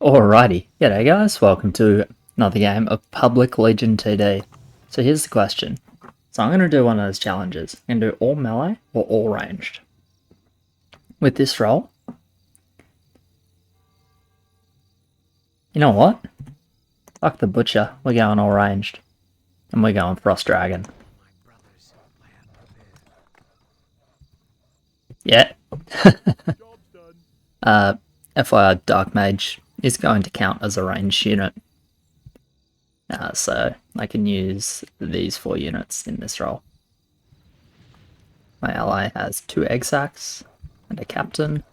Alrighty, g'day guys, welcome to another game of Public Legion TD. So here's the question. So I'm going to do one of those challenges. I'm going to do all melee or all ranged. With this role, you know what? Fuck the butcher, we're going all ranged. And we're going Frost Dragon. Yeah. FYI, Dark Mage is going to count as a ranged unit. So I can use these 4 units in this role. My ally has 2 egg sacs and a captain.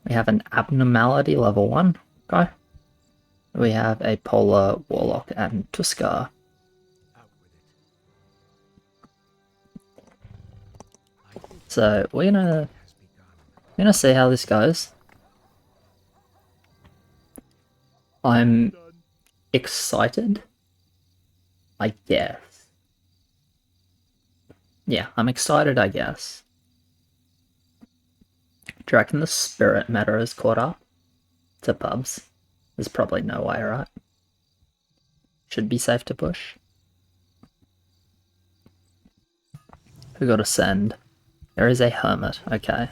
We have an abnormality level 1 guy. We have a polar warlock and Tuskar. So we're gonna see how this goes. I'm excited, I guess. Yeah, I'm excited, I guess. Do you reckon the spirit meta is caught up to pubs? There's probably no way, right? Should be safe to push. Who got a send? There is a hermit, okay.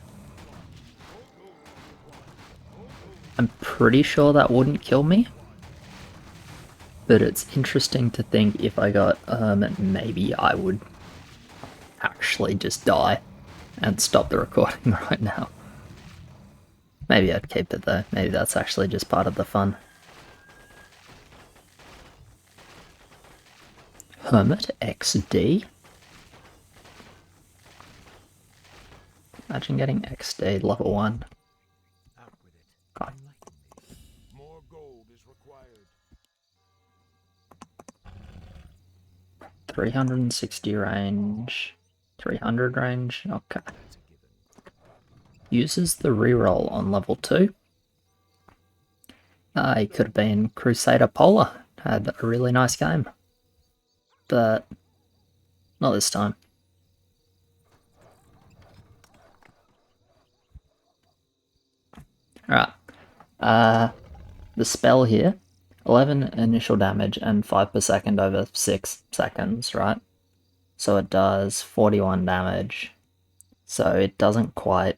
I'm pretty sure that wouldn't kill me. But it's interesting to think if I got a hermit, maybe I would actually just die and stop the recording right now. Maybe I'd keep it though. Maybe that's actually just part of the fun. Hermit XD? Imagine getting XD level 1. God. More gold is required. 360 range. 300 range. Okay. Uses the reroll on level 2. He could have been Crusader Polar. Had a really nice game. But not this time. Alright. The spell here, 11 initial damage and 5 per second over 6 seconds, right? So it does 41 damage. So it doesn't quite...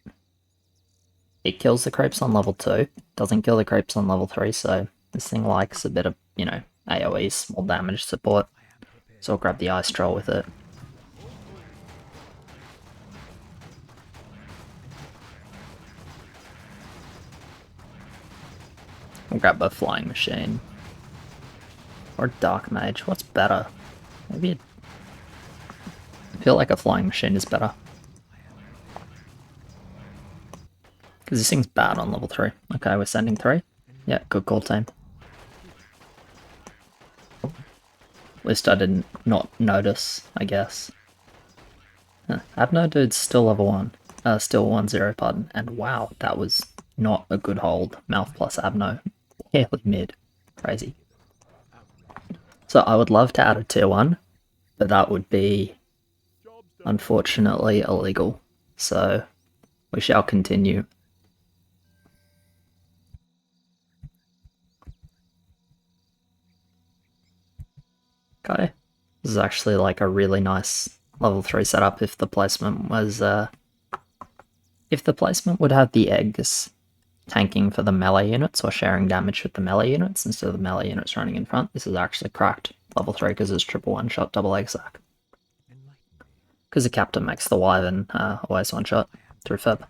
It kills the creeps on level 2, doesn't kill the creeps on level 3, so this thing likes a bit of, you know, AoE, small damage support. So I'll grab the Ice Troll with it. I'll grab a Flying Machine. Or a Dark Mage, what's better? Maybe I feel like a Flying Machine is better. Because this thing's bad on level 3. Okay, we're sending 3. Yeah, good call, team. At least I didn't not notice, I guess. Abno dude's still level 1. Still 1-0, pardon. And wow, that was not a good hold. Mouth plus Abno. Fairly mid. Crazy. So I would love to add a tier 1, but that would be unfortunately illegal. So we shall continue. Okay. This is actually like a really nice level 3 setup if the placement was if the placement would have the eggs tanking for the melee units or sharing damage with the melee units instead of the melee units running in front. This is actually cracked level 3 because it's triple 1-shot, double egg sack. Because the captain makes the Wyvern always 1-shot through Feb.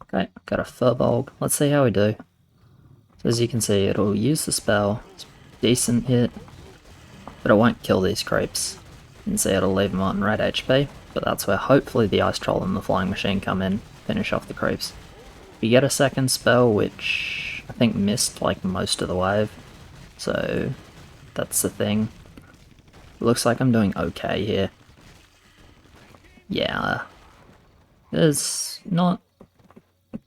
Okay, got a Furbolg. Let's see how we do. So as you can see, it'll use the spell. It's decent hit, but it won't kill these creeps. You can see it'll leave them on red HP, but that's where hopefully the Ice Troll and the Flying Machine come in, finish off the creeps. You get a second spell, which I think missed like most of the wave, so that's the thing. It looks like I'm doing okay here. Yeah, it's not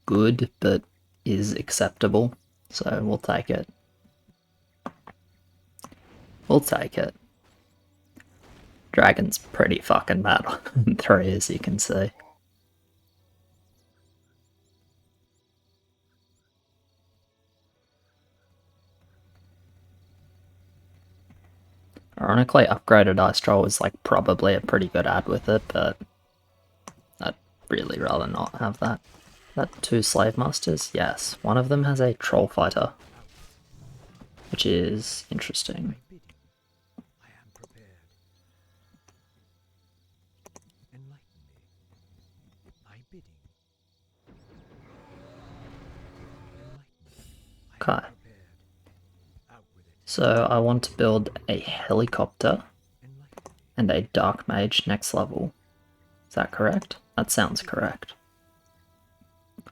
good, but is acceptable, so we'll take it. We'll take it. Dragon's pretty fucking bad on 3, as you can see. Ironically, upgraded Ice Troll is like probably a pretty good ad with it, but I'd really rather not have that. That 2 Slave Masters? Yes, one of them has a Troll Fighter, which is interesting. Okay. So I want to build a helicopter and a Dark Mage next level. Is that correct? That sounds correct.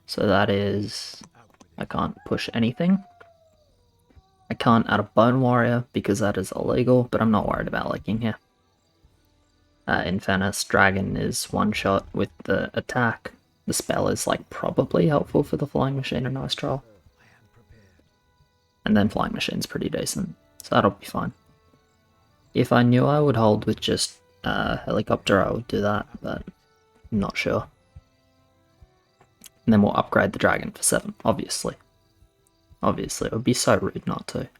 So that is... I can't push anything. I can't add a Bone Warrior because that is illegal, but I'm not worried about leaking here. In fairness, Dragon is one shot with the attack. The spell is like probably helpful for the Flying Machine and Ice Troll. And then Flying Machine's pretty decent, so that'll be fine. If I knew I would hold with just Helicopter, I would do that, but I'm not sure. And then we'll upgrade the Dragon for 7, obviously. Obviously, it would be so rude not to.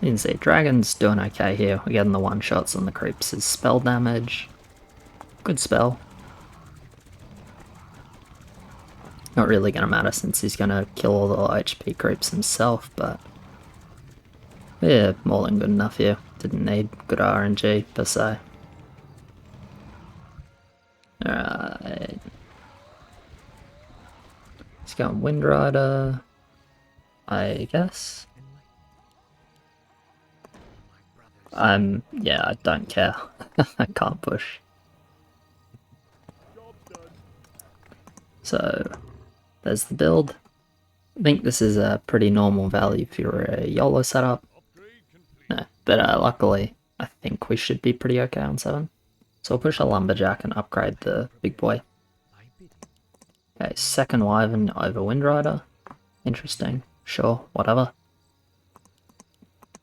You can see Dragon's doing okay here. We're getting the one-shots on the creeps. His spell damage. Good spell. Not really going to matter since he's going to kill all the low HP creeps himself, but... yeah, more than good enough here. Didn't need good RNG per se. Alright. He's going Wind Rider, I guess. Yeah, I don't care. I can't push. So, there's the build. I think this is a pretty normal value for a YOLO setup. No, but luckily, I think we should be pretty okay on 7. So we'll push a Lumberjack and upgrade the big boy. Okay, second Wyvern over Wind Rider. Interesting. Sure, whatever.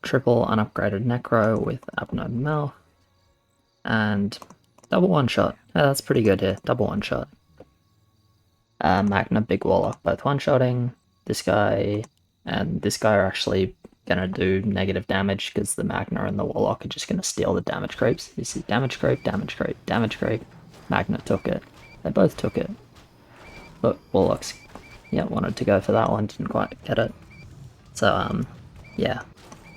Triple unupgraded Necro with Abnode Mouth. And double one-shot. Yeah, that's pretty good here. Double one-shot. Magna, Big Warlock, both one-shotting. This guy and this guy are actually gonna do negative damage because the Magna and the Warlock are just gonna steal the damage creeps. You see damage creep, damage creep, damage creep. Magna took it. They both took it. But Warlock's, yeah, wanted to go for that one, didn't quite get it. So, yeah.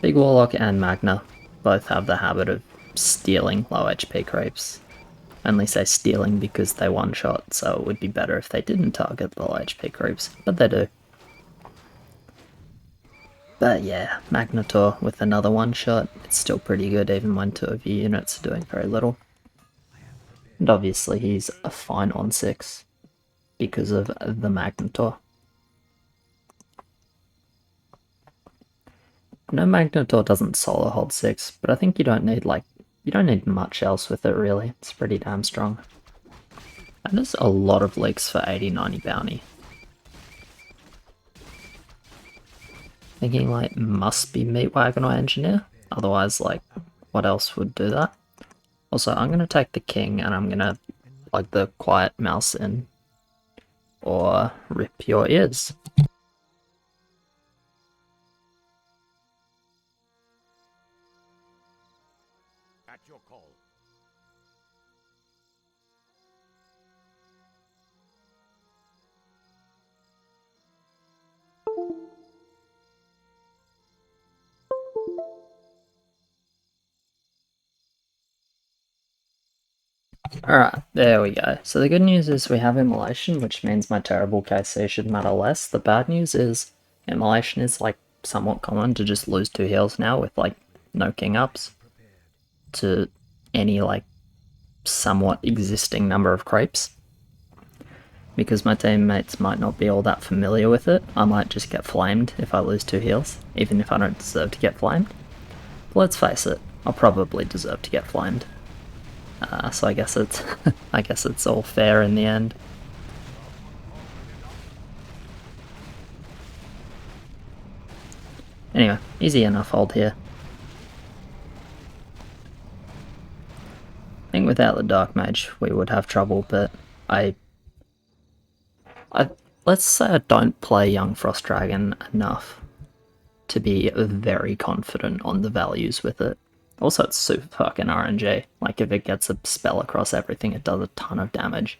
Big Warlock and Magna both have the habit of stealing low HP creeps. I only say stealing because they one-shot, so it would be better if they didn't target the low HP creeps, but they do. But yeah, Magnetor with another one-shot, it's still pretty good even when 2 of your units are doing very little. And obviously he's a fine on 6 because of the Magnetor. No, Magnetor doesn't solo hold 6, but I think you don't need much else with it really. It's pretty damn strong. That is a lot of leaks for 80-90 bounty. Thinking like must be Meat Wagon or Engineer, otherwise like what else would do that? Also, I'm gonna take the King and I'm gonna plug the Quiet Mouse in, or rip your ears. At your call. Alright, there we go. So the good news is we have Immolation, which means my terrible KC should matter less. The bad news is Immolation is like somewhat common to just lose 2 heals now with like no king ups to any like somewhat existing number of creeps. Because my teammates might not be all that familiar with it, I might just get flamed if I lose 2 heals, even if I don't deserve to get flamed. But let's face it, I'll probably deserve to get flamed. So I guess it's I guess it's all fair in the end. Anyway, easy enough hold here. think without the Dark Mage we would have trouble, but I let's say I don't play Young Frost Dragon enough to be very confident on the values with it. Also, it's super fucking RNG. Like, if it gets a spell across everything, it does a ton of damage.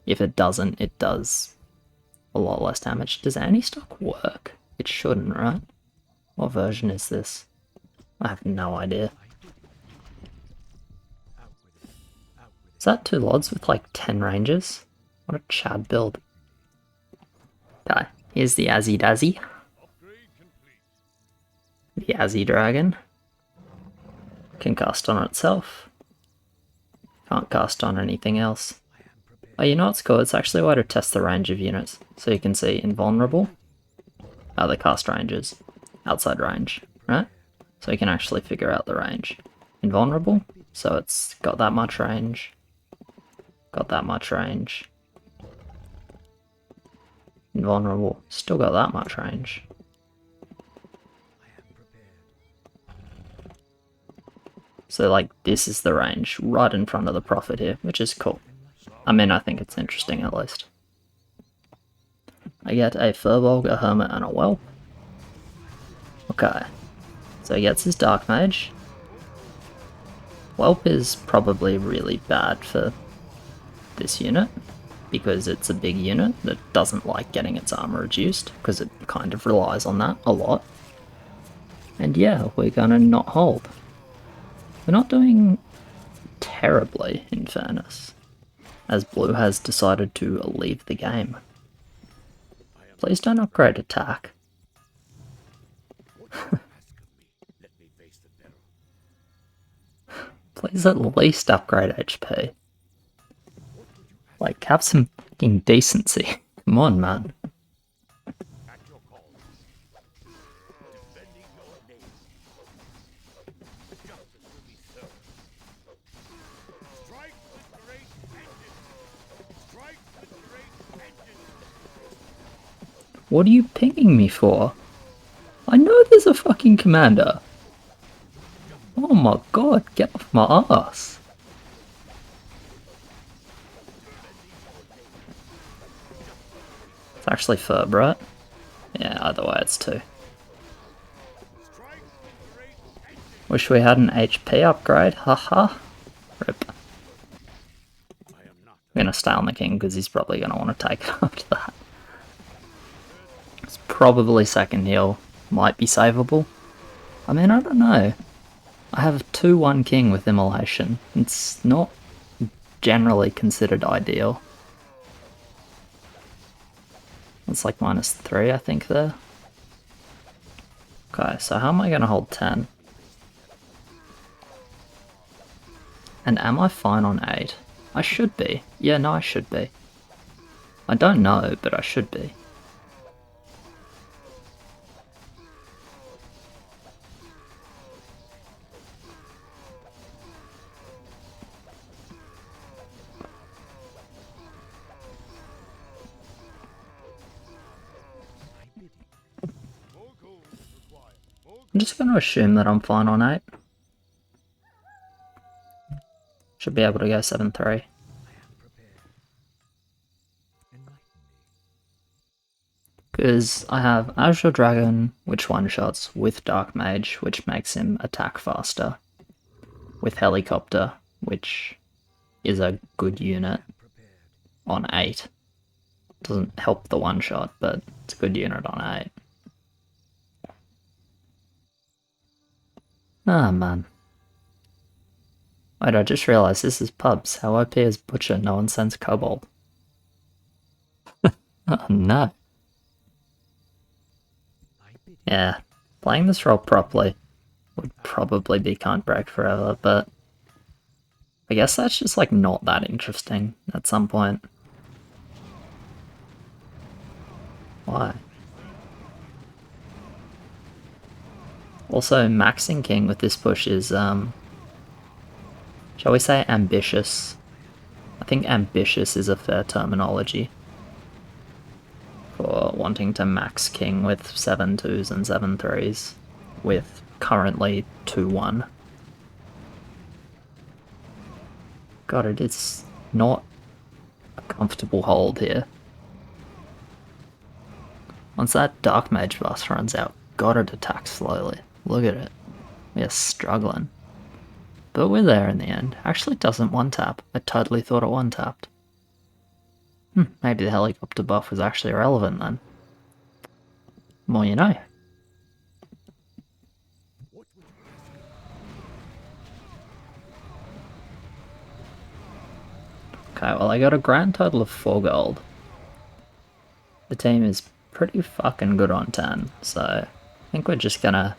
If it doesn't, it does a lot less damage. Does anti-stock work? It shouldn't, right? What version is this? I have no idea. Is that 2 Lords with like 10 ranges? What a Chad build. Okay, here's the AZZY DAZZY. The AZZY Dragon. Can cast on itself. Can't cast on anything else. Oh, you know what's cool? It's actually a way to test the range of units. So you can see invulnerable. Oh, the cast ranges. Outside range, right? So you can actually figure out the range. Invulnerable, so it's got that much range. Got that much range. Invulnerable, still got that much range. So like, this is the range right in front of the Prophet here, which is cool. I mean, I think it's interesting at least. I get a Firbolg, a Hermit, and a Whelp. Okay, so he gets his Dark Mage. Whelp is probably really bad for this unit, because it's a big unit that doesn't like getting its armor reduced, because it kind of relies on that a lot. And yeah, we're gonna not hold. We're not doing terribly, in fairness, as Blue has decided to leave the game. Please don't upgrade attack. Please at least upgrade HP. Like, have some fucking decency. Come on, man. What are you pinging me for? I know there's a fucking commander. Oh my god, get off my ass. It's actually Ferb, right? Yeah, either way it's 2. Wish we had an HP upgrade, haha. Rip. I'm gonna stay on the king because he's probably gonna want to take it after that. It's probably second heal. Might be savable. I mean, I don't know. I have 2-1 king with immolation. It's not generally considered ideal. It's like -3, I think, there. Okay, so how am I gonna hold 10? And am I fine on 8? I should be. Yeah, no, I should be. I don't know, but I should be. I'm just going to assume that I'm fine on 8. Should be able to go 7-3. Because I have Azure Dragon, which one-shots with Dark Mage, which makes him attack faster. With Helicopter, which is a good unit on 8. Doesn't help the one-shot, but it's a good unit on 8. Ah, man. Wait, I just realised this is pubs. How OP is Butcher? No one sends Kobold. Oh, no. Yeah, playing this role properly would probably be Can't Break Forever, but I guess that's just like not that interesting at some point. Why? Also, maxing King with this push is, shall we say ambitious? I think ambitious is a fair terminology for wanting to max King with 7-2s and 7-3s with currently 2-1. God, it is not a comfortable hold here. Once that Dark Mage bus runs out, God, it attacks slowly. Look at it. We are struggling. But we're there in the end. Actually doesn't one-tap. I totally thought it one-tapped. Maybe the helicopter buff was actually irrelevant then. More you know. Okay, well I got a grand total of 4 gold. The team is pretty fucking good on 10, so I think we're just gonna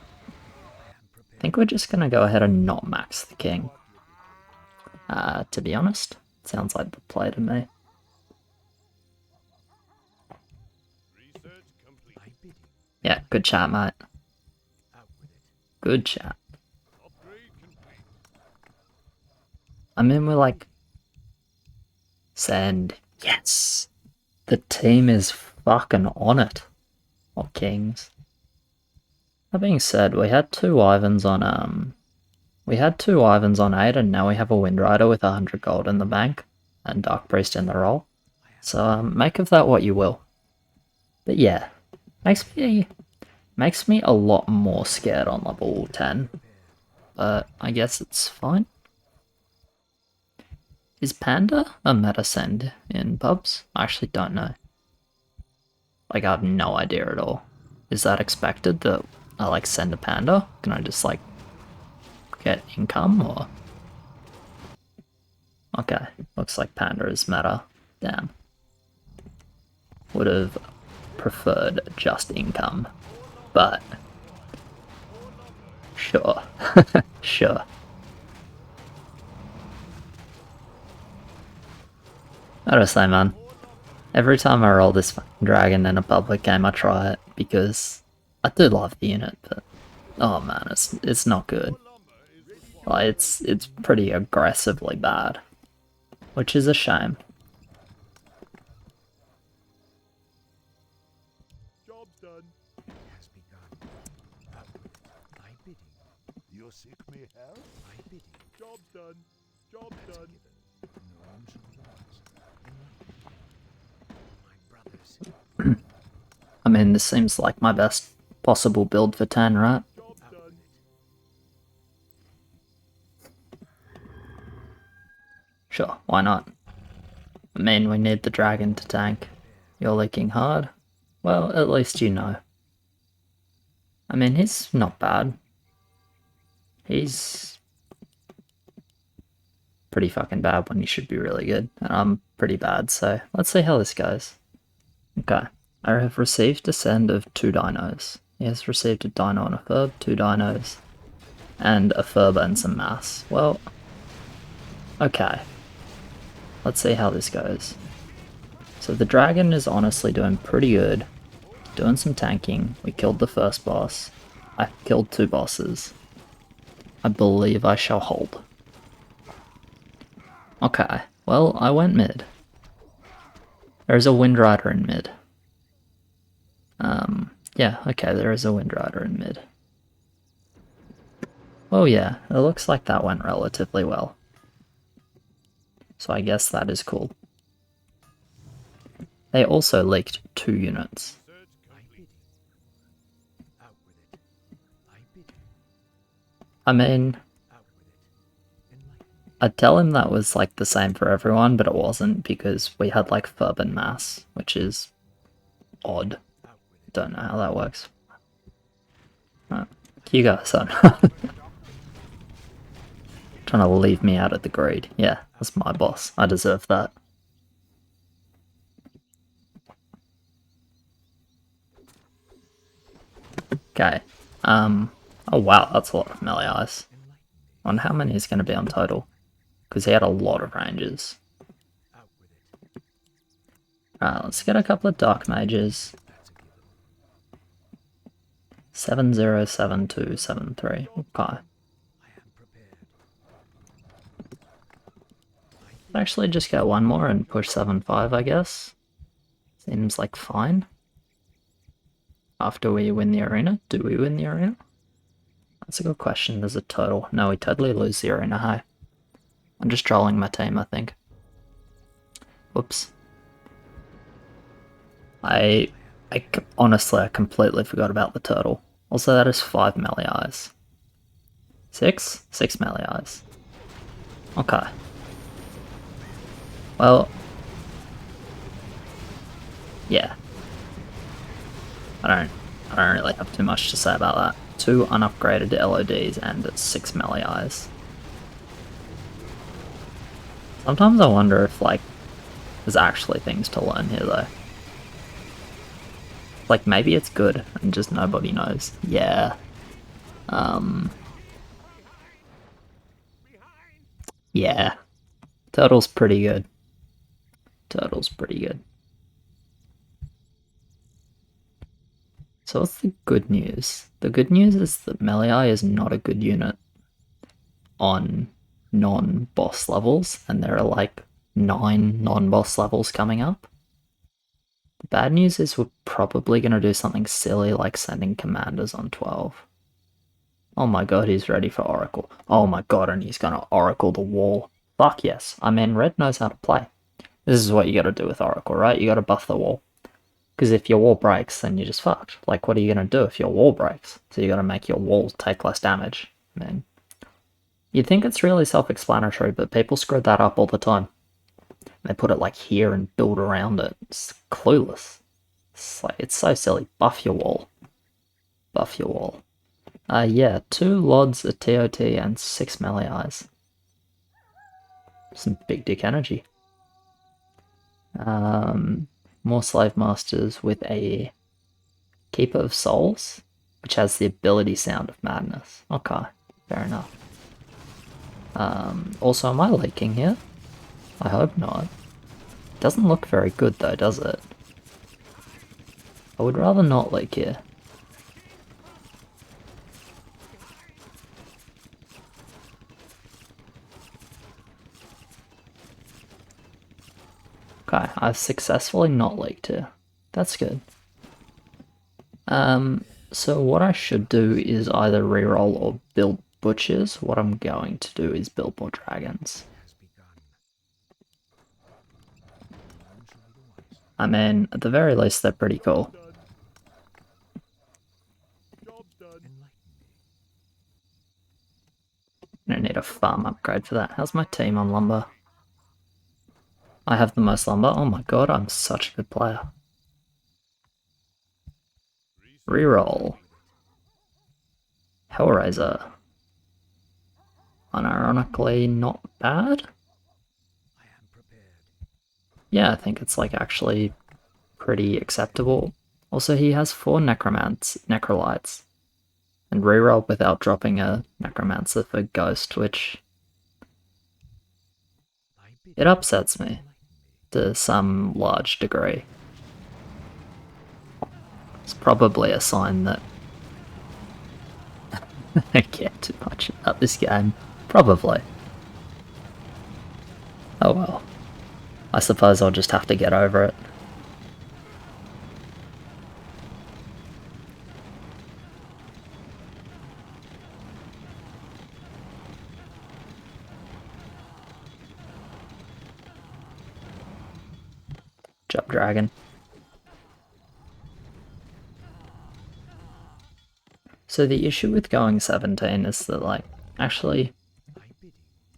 go ahead and not max the king. To be honest, it sounds like the play to me. Yeah, good chat, mate. Good chat. I mean, we're like... Send. Yes! The team is fucking on it. Or kings. That being said, we had 2 Ivans on, we had 2 Ivans on 8, and now we have a Wind Rider with 100 gold in the bank, and Dark Priest in the roll. So, make of that what you will. But yeah, makes me a lot more scared on level 10. But I guess it's fine. Is Panda a meta send in pubs? I actually don't know. Like, I have no idea at all. Is that expected that I like send a Panda? Can I just like get income or? Okay, looks like Panda is meta. Damn. Would have preferred just income, but sure, sure. I gotta say, man, every time I roll this fucking dragon in a public game, I try it because I do love the unit, but oh man, it's not good. Like it's pretty aggressively bad, which is a shame. Job's done. Has begun. I bid you. You seek me help? I bid you. Job's done. Job's done. No one shall rise. My brothers. I mean, this seems like my best possible build for 10, right? Job's done. Sure, why not? I mean, we need the dragon to tank. You're leaking hard? Well, at least you know. I mean, he's not bad. He's pretty fucking bad when he should be really good. And I'm pretty bad, so let's see how this goes. Okay, I have received a send of 2 dinos. He has received a dino and a furb, 2 dinos, and a furb and some mass. Well, okay. Let's see how this goes. So the dragon is honestly doing pretty good. Doing some tanking. We killed the first boss. I killed 2 bosses. I believe I shall hold. Okay, well, I went mid. There's a Wind Rider in mid. Yeah, okay, there is a Wind Rider in mid. Oh yeah, it looks like that went relatively well. So I guess that is cool. They also leaked 2 units. I mean, I'd tell him that was like the same for everyone, but it wasn't because we had like furb and mass, which is odd. Don't know how that works. Right. You guys on. Trying to leave me out of the greed. Yeah, that's my boss. I deserve that. Okay. Oh wow, that's a lot of melee eyes. I wonder how many is going to be on total. Because he had a lot of ranges. Alright, let's get a couple of dark mages. 707273. Okay. Actually, just get one more and push 7-5, I guess. Seems like fine. After we win the arena, do we win the arena? That's a good question. There's a total. No, we totally lose the arena high. I'm just trolling my team, I think. Whoops. Honestly, I completely forgot about the turtle. Also, that is 5 melee eyes. 6? 6 melee eyes. Okay. Well, yeah. I don't really have too much to say about that. 2 unupgraded LODs and 6 melee eyes. Sometimes I wonder if, like, there's actually things to learn here, though. Like, maybe it's good and just nobody knows. Yeah. Yeah. Turtle's pretty good. Turtle's pretty good. So what's the good news? The good news is that Melee is not a good unit on non-boss levels, and there are like 9 non-boss levels coming up. The bad news is we're probably going to do something silly like sending commanders on 12. Oh my god, he's ready for Oracle. Oh my god, and he's going to Oracle the wall. Fuck yes. I mean, Red knows how to play. This is what you got to do with Oracle, right? You got to buff the wall. Because if your wall breaks, then you're just fucked. Like, what are you going to do if your wall breaks? So you got to make your wall take less damage. I mean, you'd think it's really self-explanatory, but people screw that up all the time. They put it like here and build around it. It's clueless. It's like, it's so silly. Buff your wall. Buff your wall. Yeah, 2 LODs, a TOT, and 6 melee eyes. Some big dick energy. More Slave Masters with a Keeper of Souls, which has the ability sound of madness. Okay, fair enough. Also, am I leaking here? I hope not. Doesn't look very good though, does it? I would rather not leak here. Okay, I've successfully not leaked here. That's good. So what I should do is either reroll or build butchers. What I'm going to do is build more dragons. I mean, at the very least, they're pretty cool. I don't need a farm upgrade for that. How's my team on lumber? I have the most lumber. Oh my god, I'm such a good player. Reroll. Hellraiser. Unironically not bad. Yeah, I think it's like actually pretty acceptable. Also, he has 4 necrolytes. And reroll without dropping a necromancer for ghost, which it upsets me to some large degree. It's probably a sign that I don't care too much about this game. Probably. Oh well. I suppose I'll just have to get over it. Job dragon. So the issue with going 17 is that, like, actually,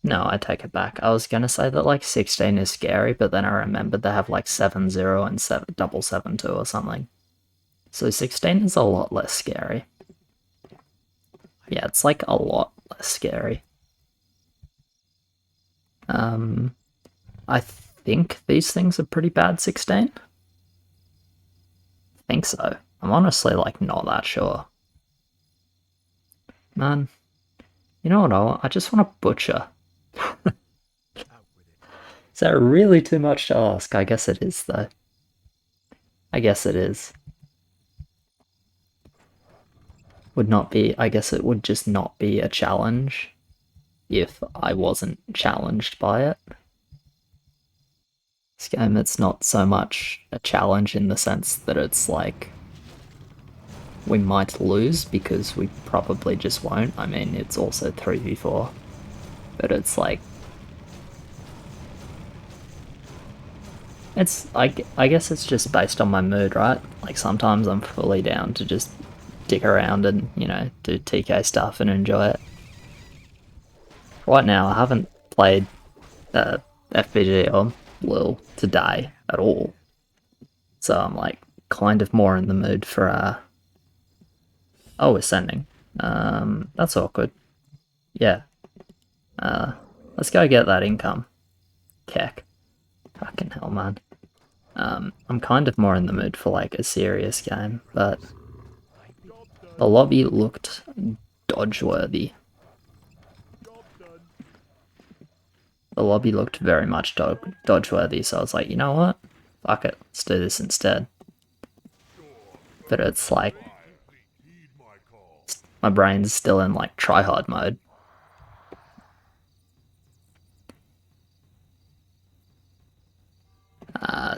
no, I take it back. I was gonna say that, like, 16 is scary, but then I remembered they have, like, 7-0 and 7-7-2 or something. So 16 is a lot less scary. Yeah, it's, like, a lot less scary. I think these things are pretty bad 16. I think so. I'm honestly, like, not that sure. Man, you know what I want? I just want a butcher. Is that really too much to ask? I guess it is, though. I guess it is. Would not be, I guess it would just not be a challenge if I wasn't challenged by it. This game, it's not so much a challenge in the sense that it's like we might lose because we probably just won't. I mean, it's also 3v4, but it's like It's I guess it's just based on my mood, right? Like sometimes I'm fully down to just dick around and, you know, do TK stuff and enjoy it. Right now, I haven't played FPG or LIHL today at all, so I'm like kind of more in the mood for oh, we're sending. That's awkward. Yeah. Let's go get that income. Keck. Fucking hell, man. I'm kind of more in the mood for like a serious game, but the lobby looked dodge-worthy. The lobby looked very much dodge-worthy, so I was like, you know what? Fuck it, let's do this instead. But it's like, my brain's still in like try-hard mode.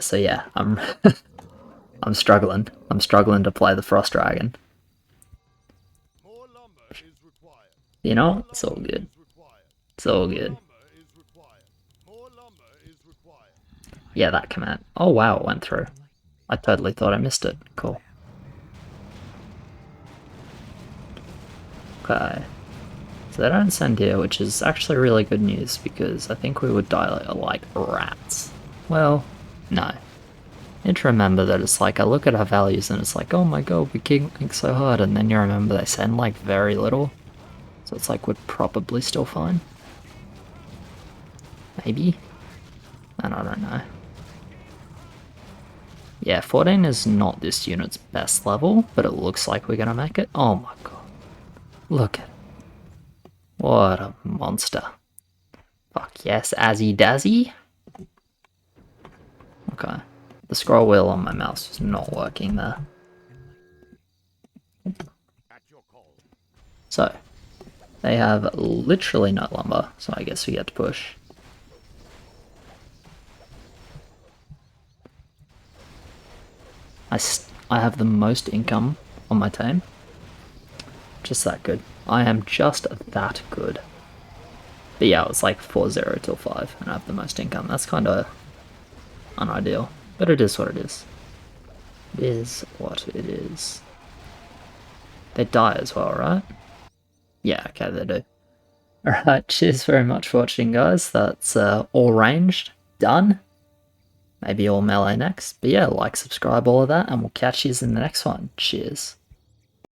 So yeah, I'm I'm struggling. I'm struggling to play the Frost Dragon. You know, it's all good. It's all good. Yeah, that command. Oh wow, it went through. I totally thought I missed it. Cool. Okay. So they don't send here, which is actually really good news because I think we would die like rats. Well, no. You need to remember that it's like, I look at our values and it's like, oh my god, we're killing so hard, and then you remember they send like very little. So it's like, we're probably still fine. Maybe? And I don't know. Yeah, 14 is not this unit's best level, but it looks like we're gonna make it. Oh my god. Look at it. What a monster. Fuck yes, AZZY DAZZY. Okay. The scroll wheel on my mouse is not working there. So, they have literally no lumber, so I guess we get to push. I have the most income on my team. Just that good. I am just that good. But yeah, it's like 4-0 till 5, and I have the most income. That's kind of unideal, but it is what it is. It is what it is. They die as well, right? Yeah, okay, they do. Alright, cheers very much for watching, guys. That's all ranged, done. Maybe all melee next. But yeah, like, subscribe, all of that, and we'll catch you in the next one. Cheers.